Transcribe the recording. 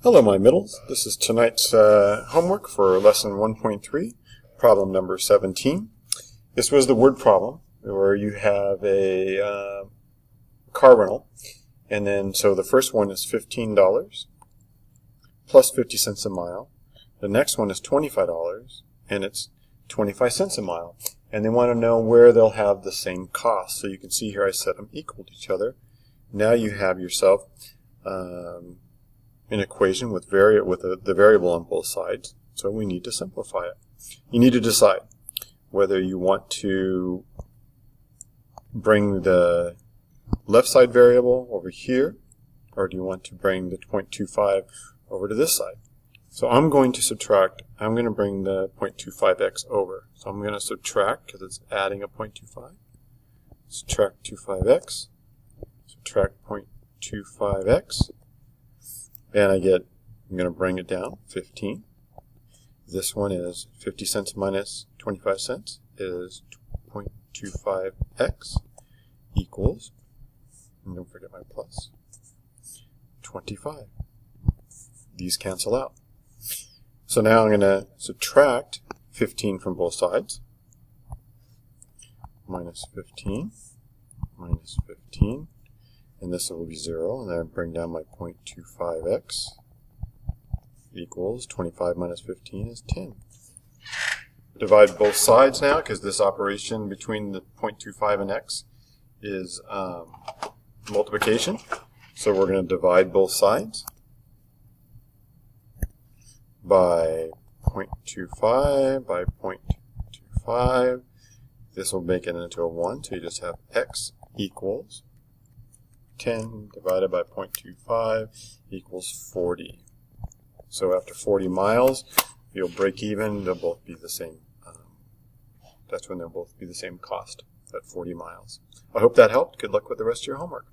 Hello, my middles. This is tonight's homework for lesson 1.3, problem number 17. This was the word problem where you have a car rental, and then so the first one is $15 plus 50 cents a mile. The next one is $25 and it's 25 cents a mile. And they want to know where they'll have the same cost. So you can see here I set them equal to each other. Now you have yourself an equation with the variable on both sides, so we need to simplify it. You need to decide whether you want to bring the left side variable over here, or do you want to bring the 0.25 over to this side. So I'm going to bring the 0.25x over. So I'm going to subtract, because it's adding a 0.25. Subtract 25x, subtract 0.25x. And I'm going to bring it down, 15. This one is 50 cents minus 25 cents is 0.25x equals, and don't forget my plus, 25. These cancel out. So now I'm going to subtract 15 from both sides. Minus 15, minus 15. And this will be 0, and then I bring down my 0.25x equals 25 minus 15 is 10. Divide both sides now, because this operation between the 0.25 and x is multiplication. So we're going to divide both sides by 0.25 by 0.25. This will make it into a 1, so you just have x equals 10 divided by 0.25 equals 40. So after 40 miles, you'll break even. They'll both be the same. That's when they'll both be the same cost at 40 miles. I hope that helped. Good luck with the rest of your homework.